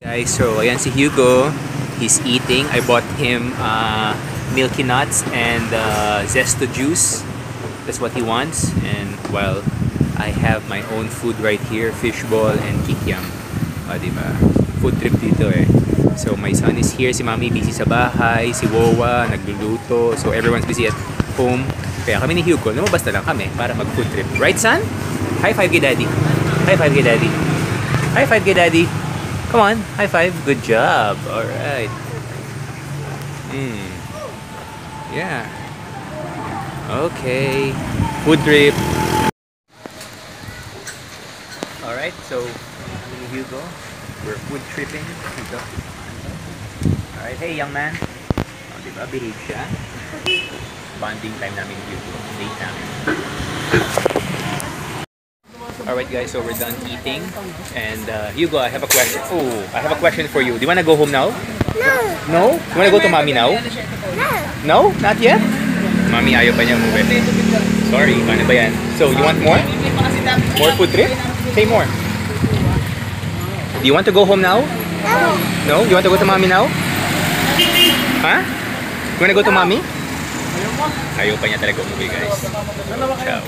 Guys, so ayan si Hugo. He's eating. I bought him Milky Nuts and Zesto juice. That's what he wants. And well, I have my own food right here, fishball and kikiam. Diba? Food trip dito eh. So my son is here, si Mami busy sa bahay, si Wowa nagluluto. So everyone's busy at home. Kaya kami ni Hugo, lumabas na lang kami para mag food trip. Right, son? High five kay Daddy. High five kay Daddy. High five kay Daddy. Come on, high five. Good job. All right. Yeah. Okay. Food trip. All right. So, Hugo, we're food tripping. Hugo. All right. Hey, young man. Oh, diba? Behave siya. Bonding time namin ni Hugo. Date namin. Alright guys, so we're done eating. And Hugo, I have a question. Oh, I have a question for you. Do you want to go home now? No. No? You want to go to Mommy now? No. No? Not yet? Mommy, ayaw pa niya umuwi. Sorry, paano ba yan? So, you want more? More food trip? Say more. Do you want to go home now? No. No? You want to go to Mommy now? Huh? You want to go to Mommy? Ayaw pa niya talaga umuwi guys. Ciao.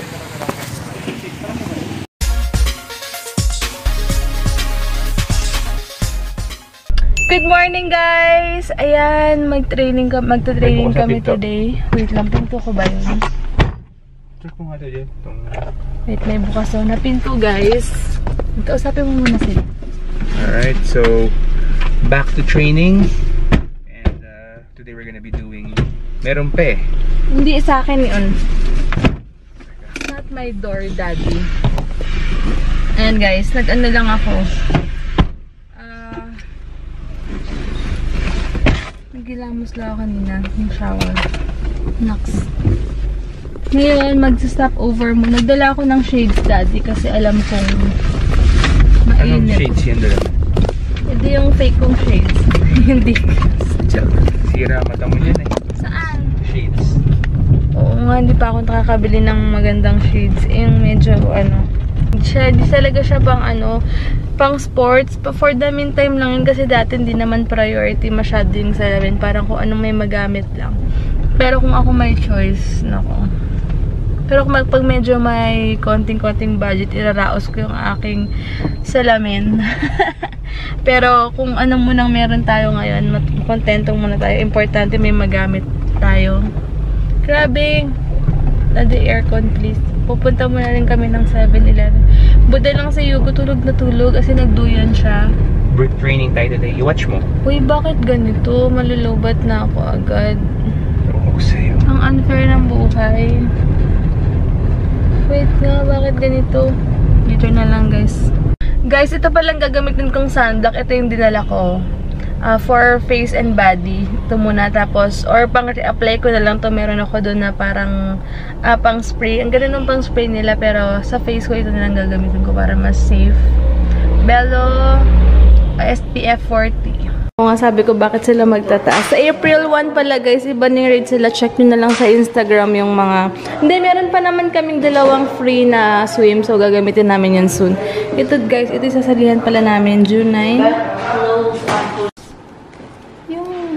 Good morning guys! Ayan, magta-training kami today. Wait lang, pinto ko ba yun? Check mo nga ito dyan. Wait, may bukas na pinto guys. Kausapin mo muna sila. Alright, so back to training. And today we're gonna be doing meron pa eh. Hindi sa akin yun. It's not my door, daddy. Ayan guys, nag-ano lang ako. Nagilamos lang ako kanina yung shower. Naks. Ngayon, mag-stop over mo. Nagdala ako ng shades, daddy, kasi alam kong mainit. Anong shades yan dala? Hindi yung fake kong shades. Hindi. Sira mata mo yan eh. Saan? Shades. Oo nga, hindi pa ako nakakabili ng magandang shades. Yung medyo, di talaga siya pang sports. For the meantime lang yun kasi dati hindi naman priority masyado yung salamin. Parang kung anong may magamit lang. Pero kung ako may choice, nako. Pero kung pag medyo may konting-konting budget, iraraos ko yung aking salamin. Pero kung ano munang meron tayo ngayon, kontentong muna tayo. Importante may magamit tayo. Grabe. Daddy, aircon please. Pupunta muna rin kami ng 7-Eleven. Buda lang si Hugo, tulog na tulog kasi nagduyan siya. Brick training tayo today. I-watch mo. Uy, bakit ganito? Malulubat na ako agad. Oo sa'yo. Ang unfair ng buhay. Wait nga, bakit ganito? Dito na lang guys. Guys, ito palang gagamitin kong sunblock. Ito yung dinala ko. For face and body. Ito muna. Tapos, or pang re-apply ko na lang to. Meron ako doon na parang pang spray. Ang ganda nung pang spray nila. Pero sa face ko, ito na lang gagamitin ko para mas safe. Bello SPF 40. O nga sabi ko, bakit sila magtataas? Sa April 1 pala guys, iba na yung rate sila. Check nyo na lang sa Instagram yung mga... Hindi, meron pa naman kaming dalawang free na swim. So, gagamitin namin yan soon. Ito guys, ito yung sasalihan pala namin. June 9.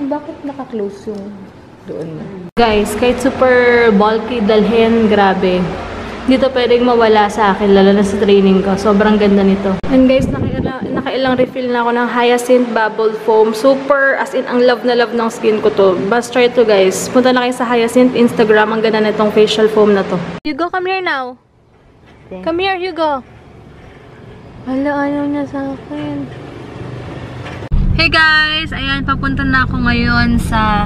Bakit naka-close yung doon? Guys, kahit super bulky dalhin, grabe. Dito pwedeng mawala sa akin, lalo na sa training ko. Sobrang ganda nito. And guys, nakailang refill na ako ng Hyacinth Bubble Foam. Super, as in, ang love na love ng skin ko to. Basta try to guys. Punta na kayo sa Hyacinth Instagram. Ang ganda nitong facial foam na to. Hugo, come here now. Come here, Hugo. Wala, ayaw niya sa akin. Hey guys! Ayan, papunta na ako ngayon sa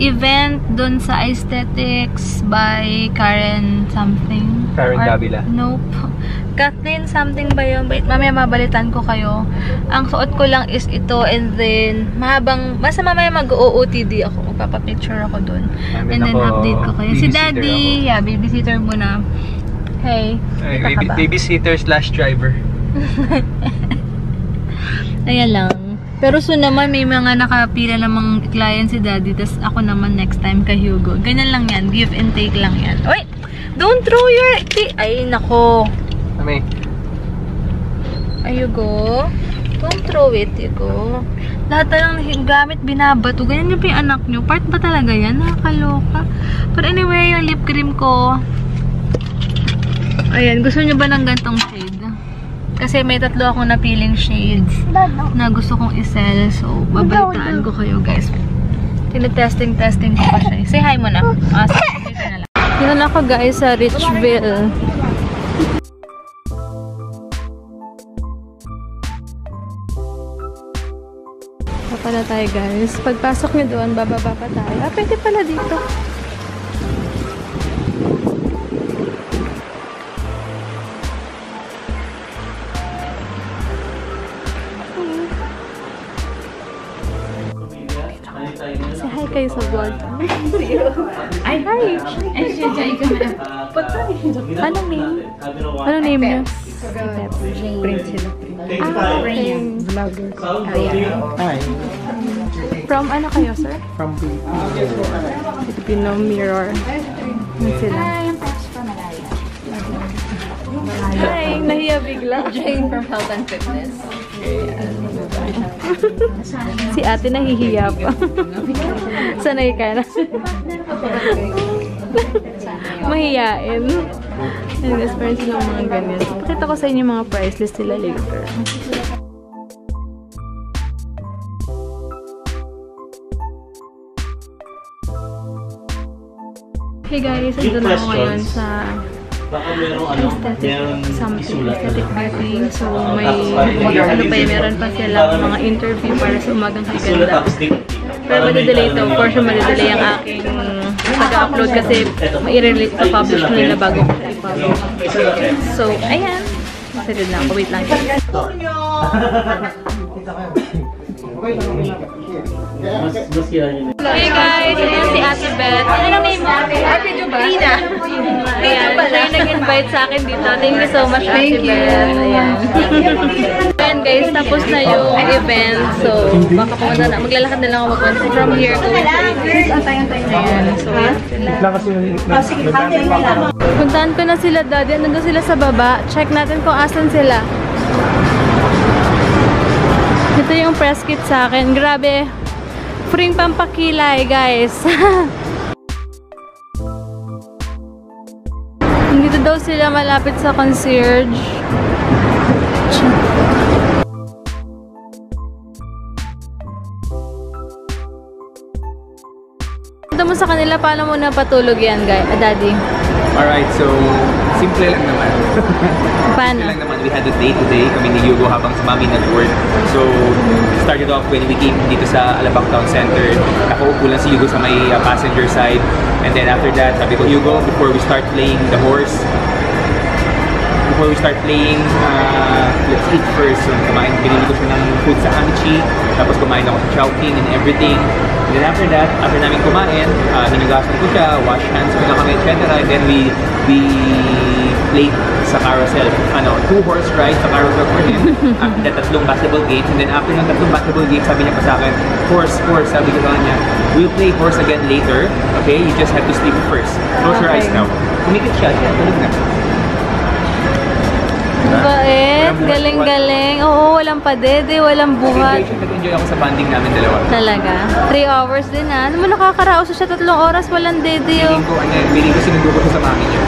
event dun sa Aesthetics by Karen something. Karen Davila. Nope. Kathleen something ba yun? Wait, mamaya mabalitan ko kayo. Ang suot ko lang is ito and then basta mamaya mag-OOTD ako. Magpapapicture ako dun. And then update ko kayo. Si Daddy! Yeah, babysitter muna. Hey. Babysitter / driver. Ayan lang. Pero soon naman, may mga nakapila namang client si Daddy. Tapos ako naman next time kay Hugo. Ganyan lang yan. Give and take lang yan. Wait! Don't throw your... Ay, nako. Mami. Ay, Hugo. Don't throw it, Iko. Lahat ng gamit binabato. Ganyan yung anak nyo. Part ba talaga yan? Nakakaloka. But anyway, yung lip cream ko. Ayan, gusto nyo ba ng gantong shade? Kasi may 3 akong napiling shades na gusto kong isell. So, babalitaan ko kayo, guys. Tinetesting ko pa siya. Say hi mo na. Sige ka na lang. Dito na ako, guys, sa Richville. Pala tayo, guys. Pagpasok nyo doon, bababa pa tayo. Pwede pala dito. Say hi kayo sa vlog. Hi! Anong name? Anong name niyo? Vlogger. Hi. From ano kayo, sir? From Filipino Mirror. Ano sila? Hi! Nahiya bigla. Jane from Health and Fitness. Si ate nahihiya pa. Sanay ka na. Mahiyain. Anyways, parang silang mga ganyan. Pakita ko sa inyo mga price list nila later. Hey guys, ito na ako ngayon sa aesthetic beauty. So, meron pa silang mga interview para sa umagang kaganda. Pero madidelay ito. For sure, madidelay ang aking pag-upload kasi ma-i-relate sa publish ko nila bago ko i-publish. So, ayan. Excited na ako. Wait lang. Hey guys! Ayan si Ate Beth. Anong name mo? Rina. Ayan. Siya yung nag-invite sa akin dito. Thank you so much, Ate Beth. Ayan. Ayan guys, tapos na yung event. So, baka pumunta na. Maglalakad na lang ako from here to ayan. So, puntahan ko na sila, Daddy. Nandun sila sa baba. Check natin kung asan sila. Ito yung press kit sa akin. Grabe. Free pampakilay, guys. Dito daw sila malapit sa concierge. Ito mo sa kanila, paano mo napatulog yan, guys? Daddy? Alright, so simple lang naman. Paano? Simple lang naman. We had a day today. Kami ni Hugo habang si Mami nag-work. So, started off when we came dito sa Alabang Town Center. Nakaupo lang si Hugo sa may passenger side. And then after that, sabi ko, Hugo, before we start playing the horse, let's eat first. So, binili ko siya ng food sa Amici. Tapos kumain ako sa Chowking and everything. And then after that, after namin kumain, hinugasan ko siya, wash hands ko na kami, etc. And then we played sa carousel. 2 horse rides sa carousel for him. After that, 3 basketball games. And then after ng 3 basketball games, sabi niya pa sa akin, horse, sabi ko sa kanya, we'll play horse again later. Okay? You just have to sleep first. Close your eyes now. Kumikit siya, tulog na. Bait, galing-galing. Oo, walang padede, walang buhat. Nag-enjoy ako sa bonding namin dalawa. Talaga? 3 hours din ha. Ano mo nakakaraos siya 3 oras, walang dede oh. Feeling ko sinundo ko sa mami niya.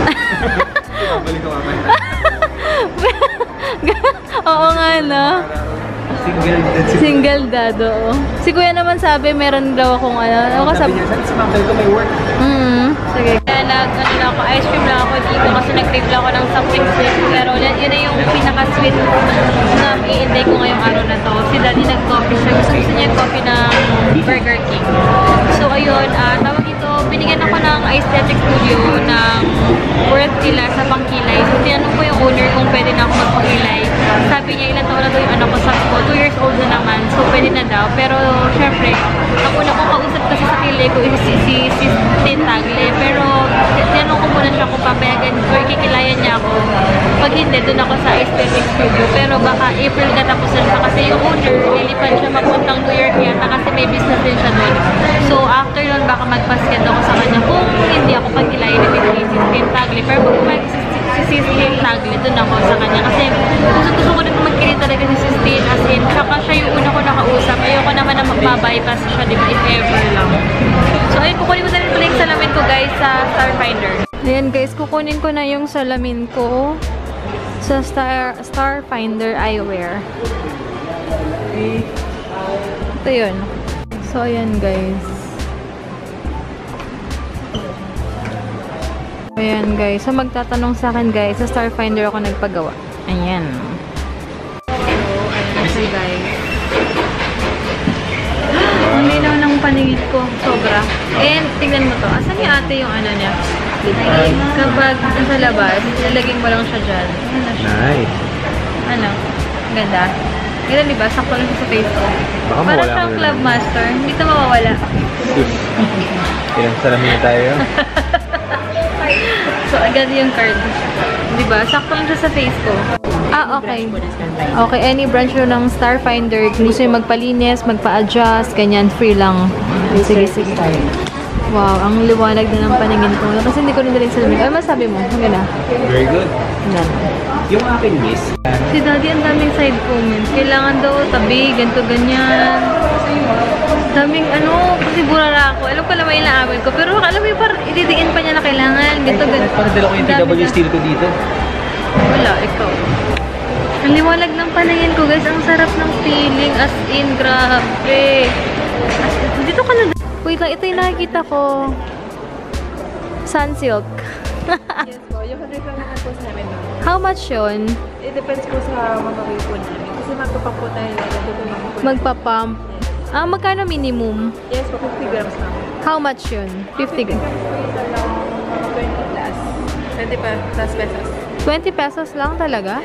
Balik ko mamaya. Oo nga no. Single dad, oo. Si kuya naman sabi, meron daw akong sabi niya, sa mami ko may work. Sige. Ako, ice cream lang ako dito kasi nag-crave lang ako ng something sweet. Pero yun na yung pinaka-sweet na i-intake ko ngayong araw na to. Si Daddy nag-coffee siya. Gusto niya yung coffee ng Burger King. So, ayun. Tawag ito, binigyan ako ng aesthetic studio ng worth nila sa pangkilay. So, tinanong ko yung owner kung pwede na ako magpakilay. Sabi niya, ilan taon na daw yung anak ko. Sabi ko, 2 years old na naman. So, pwede na daw. Pero, syempre, ang una kong kausap kasi sa kilay ko is si Tagle. Pero, tinanong ko muna siya kung papayagan or kikilayan niya ako. Pag hindi, doon ako sa aesthetic studio. Pero baka April katapusan pa kasi yung owner, lilipan siya mapuntang New York yata kasi may business din siya doon. So, after nun, baka magpasked ako sa kanya kung hindi ako pagkilayan ni Sistine Tagle. Pero pag si Sistine Tagle, doon ako sa kanya. Kasi gusto ko rin magkilit talaga si Sistine as in, siya pa bumagsak. Ayoko naman na magpa-bypass siya, di ba? If ever lang. So, ayun, kukunin ko na rin pala yung salamin ko, guys, sa Starfinder. Ayan, guys, kukunin ko na yung salamin ko sa Starfinder Eyewear. Ito yun. So, ayan, guys. Ayan, guys. So, magtatanong sa akin, guys, sa Starfinder ako nagpagawa. Ayan. So, guys. Ang linaw ng paningin ko. Sobra. And, tignan mo to. Asan yung ate yung ano niya? Kapag nasa labas, nilaging mo lang siya dyan. Ano siya? Nice. Ano? Ganda. Ganda, diba? Sakto lang siya sa face ko. Baka Parang mawala siyang mo Club Master. Hindi ito mawawala. Ilang salamin na tayo. So, agad yung card. Diba? Sakto lang siya sa face ko. Ah, okay. Okay, any branch ng Starfinder. Kung gusto yung magpalinis, magpa-adjust, ganyan, free lang. Sige, sige. Wow, ang liwanag na ng paningin ko. Kasi hindi ko rin daling salamin. Ano masabi mo? Maganda. Very good. Yan. Yung akin, miss. Si Daddy, ang daming side comments. Kailangan daw tabi, ganito, ganyan. Daming ano, kasi burara ako. Alam ko lang may inaamin ko. Pero alam mo yung parang ididiin pa niya na kailangan. Ganito, ganito. Parang dala ko yung TW steel ko dito. Wala, ikaw. Ang liwanag ng paningin ko, guys. Ang sarap ng feeling. As in, grabe. As in, dito ka na. Wait lang, ito yung nakikita ko. Sunsilk. Yes po. Yung conditioner po sa namin doon. How much yun? It depends po sa mga way po namin. Kasi magpapump po tayo na dito naman po. Magpapump. Ah, magkano minimum? Yes po, 50 grams na. How much yun? 50 grams. 20 plus. 20 plus pesos. 20 pesos lang talaga?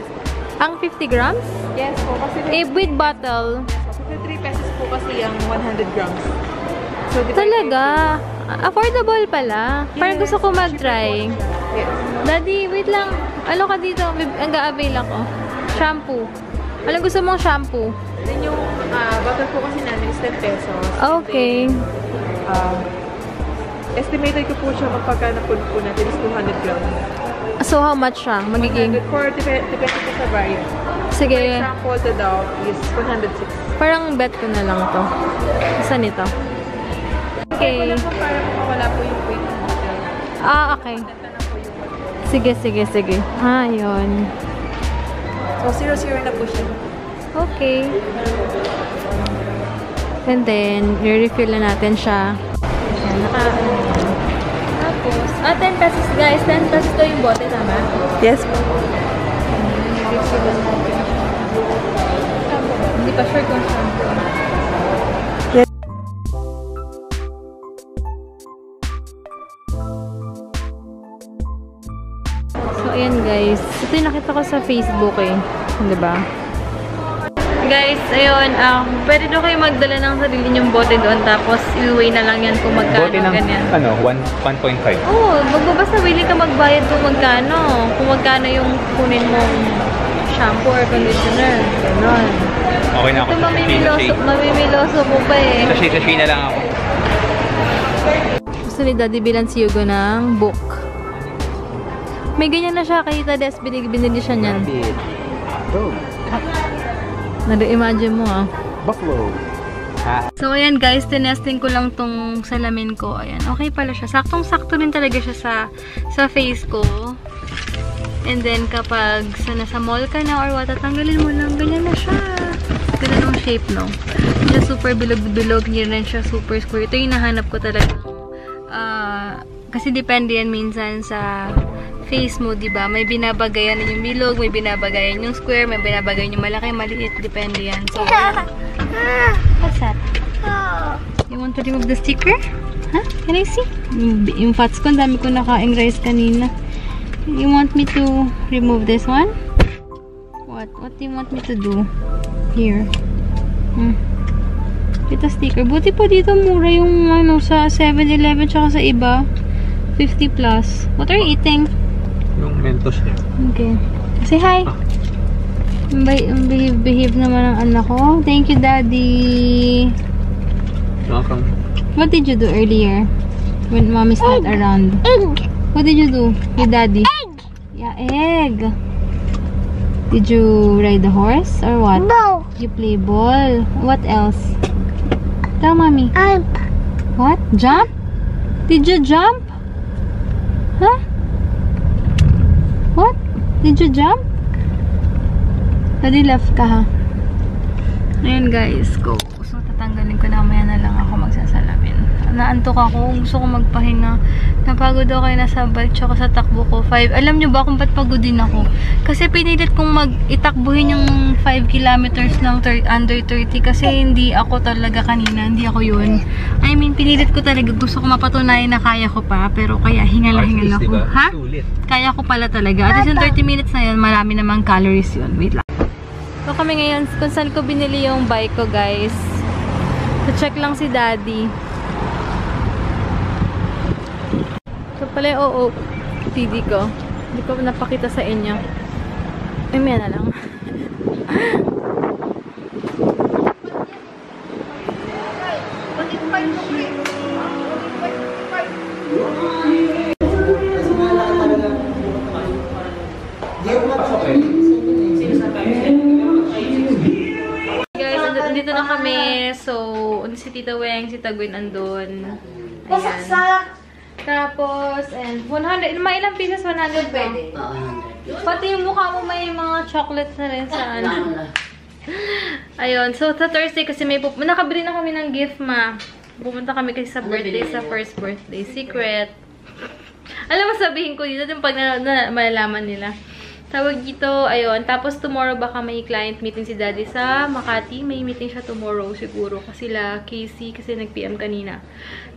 Ang 50 grams? Yes po, kasi Eh, with bottle. 53 pesos po kasi ang 100 grams. So, Talaga? Affordable pala. Parang gusto ko mag-try. Yes. Daddy, wait lang. Ano ka dito? Ang ga-avail ako. Shampoo. Anong gusto mong shampoo? Then yung bottle po kasi namin is 10 pesos. Okay. Estimated ko po siya magpagkano po natin is 200 grams. So, how much siya? Magiging... 100 depende po sa variant. Sige. For example, the Dove is 106. Parang bet ko na lang to. Saan ito? Okay. Wala po para mawala po yung weight ng bottle. Ah, okay. Sige, sige, sige. Ah, yun. So, 0-0 na po siya. Okay. And then, i-refill na natin siya. Ayan, tapos, 10 pesos guys. 10 pesos to yung bote, tama? Yes po. Hindi pa sure kung shampoo. So, ayan guys. Ito yung nakita ko sa Facebook eh. Diba? Guys, ayun, pwede daw kayo magdala ng sarili nyong bote doon tapos i-weigh na lang yan kung magkano, Bote ng, ganyan. ano, 1.5. Oo, magbabasta willing ka magbayad kung magkano. Kung magkano yung kunin mong shampoo or conditioner. Ganon. Okay na ako. Ito mamimiloso mo pa eh. Sachet na lang ako. Gusto ni Daddy bilan si Hugo ng book. May ganyan na siya, kahit Des, binili siya niyan. Nado-imagine mo ah. Buffalo. So, ayan guys, tinesting ko lang tong salamin ko. Ayan, okay pala siya. Saktong-sakto din talaga siya sa face ko. And then, kapag nasa mall ka na or what, tatanggalin mo lang, ganyan na siya. Ganyan ang shape, no? Siya super bilog-bilog, hindi rin siya super square. Ito yung nahanap ko talaga. Kasi depende yan minsan sa face mo, diba? May binabagayan yung bilog, may binabagayan yung square, may binabagayan yung malaki, maliit. Depende yan. So, what's that? You want to remove the sticker? Huh? Can I see? Yung fats ko, ang dami ko nakaing rice kanina. You want me to remove this one? What? What do you want me to do? Here. Ito sticker. Buti pa dito mura yung ano, sa 7-Eleven tsaka sa iba. 50 plus. What are you eating? Yung Mentos niya. Okay. Say hi. Behave naman ang anak ko. Thank you, Daddy. Welcome. What did you do earlier? When Mommy's not around? Egg! What did you do with Daddy? Egg! Yeah, egg. Did you ride the horse or what? No. You play ball. What else? Tell mommy. What? Jump? Did you jump? Huh? What? Did you jump? Daddy left ka ha? Ayan guys, go. So tatanggalin ko na, maya na lang ako magsasalamin. Naantok ako, gusto ko magpahinga. Napagod ako kayo nasa bike tsaka sa takbo ko. Alam nyo ba kung ba't pagod din ako? Kasi pinilit kong itakbuhin yung 5 kilometers ng under 30 kasi hindi ako talaga kanina, hindi ako yun. I mean, pinilit ko talaga, gusto ko mapatunayan na kaya ko pa, pero kaya hingal ako. Diba? Ha? Sulit. Kaya ko pala talaga. At least yung 30 minutes na yun, marami namang calories yun. Wait lang. So kami ngayon, kung saan ko binili yung bike ko guys. So check lang si daddy. So pala yung OOTD ko. Hindi ko napakita sa inyo. Ay, may na lang. Guys, dito na kami. So, si Tita Weng, si Tagwin andun. Ayan. Tapos, and 100, ilang pieces? 100 pwede? Pati yung mukha mo may mga chocolates na rin sa ano. Ayun, so sa Thursday kasi nakabili na kami ng gift, ma. Pumunta kami kasi sa birthday, sa first birthday. Secret. Alam mo, sabihin ko dito, yung pag malalaman nila. Tawag dito, ayun. Tapos tomorrow baka may client meeting si Daddy sa Makati. May meeting siya tomorrow siguro. Kasi Casey, kasi nag-PM kanina.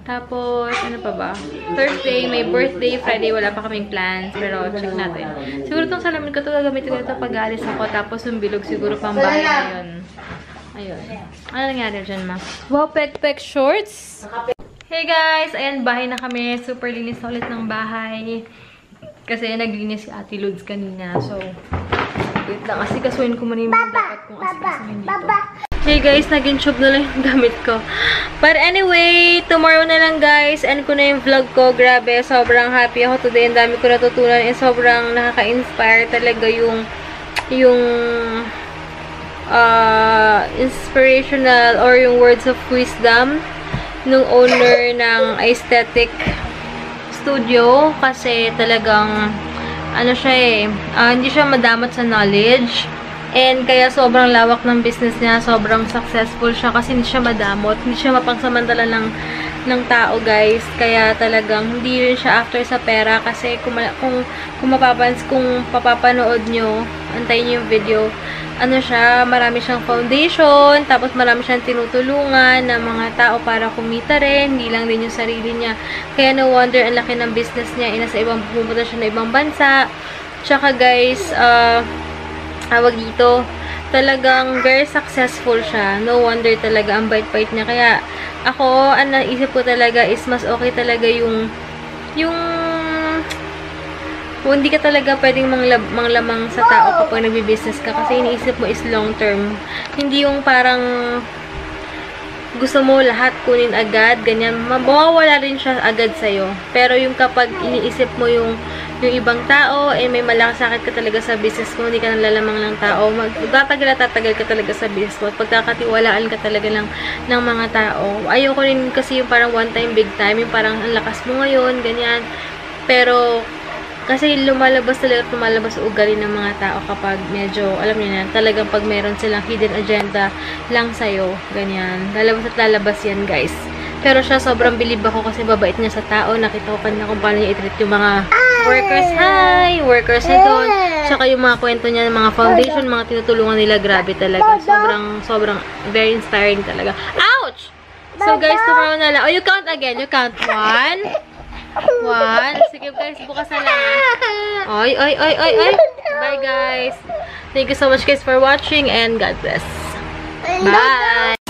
Tapos, ano pa ba? Thursday, may birthday. Friday, wala pa kaming plans. Pero, check natin. Siguro itong salamin ko ito, gagamitin ko ito pag alis ako. Tapos, yung bilog siguro pang bahay ngayon. Ayun. Ano nangyari dyan, ma? Wow, pek-pek shorts! Hey guys! Ayan, bahay na kami. Super linis na ulit ng bahay. Kasi naglinis si Ate Lods kanina. So, wait lang. Asikasuhin ko muna yung mga dapat kong asikasuhin dito. Hey guys, naging tube na lang yung gamit ko. But anyway, tomorrow na lang guys. End ko na yung vlog ko. Grabe, sobrang happy ako today. Ang dami ko natutunan. And sobrang nakaka-inspire talaga yung inspirational or yung words of wisdom nung owner ng aesthetic studio. Kasi talagang ano siya hindi siya madamot sa knowledge. And kaya sobrang lawak ng business niya, sobrang successful siya kasi hindi siya madamot, hindi siya mapangsamantala ng tao guys. Kaya talagang hindi rin siya after sa pera kasi kung papapanood nyo, antayin nyo yung video, ano siya, marami siyang foundation, tapos marami siyang tinutulungan ng mga tao para kumita rin, hindi lang din yung sarili niya. Kaya no wonder ang laki ng business niya, pumunta siya na ibang bansa. Tsaka guys, tawag dito, talagang very successful siya. No wonder talaga ang bait-bait niya. Kaya ako, ang naisip ko talaga is mas okay talaga yung kung hindi ka talaga pwedeng manglamang sa tao kapag nagbi-business ka kasi iniisip mo is long term. Hindi yung parang gusto mo lahat kunin agad, ganyan. Mawawala rin siya agad sa'yo. Pero yung kapag iniisip mo yung ibang tao, may malakas sakit ka talaga sa business mo, hindi ka nalalamang ng tatagal ka talaga sa business mo, at pagkakatiwalaan ka talaga ng mga tao. Ayoko rin kasi yung parang one time, big time, yung parang ang lakas mo ngayon, ganyan. Pero, kasi lumalabas ugali ng mga tao kapag medyo, alam niyo na, talagang pag meron silang hidden agenda lang sa'yo, ganyan. Lalabas at lalabas yan, guys. Pero siya, sobrang bilib ako kasi babait niya sa tao. Nakita ko kanina kung paano niya i-treat yung mga workers. Hi! Workers na doon. Tsaka yung mga kwento niya ng mga foundation, mga tinutulungan nila, grabe talaga. Sobrang very inspiring talaga. Ouch! So guys, tomorrow na lang. Oh, you count again. You count. 1. Sige guys, bukas na lang. Oy. Bye guys. Thank you so much guys for watching and God bless. Bye!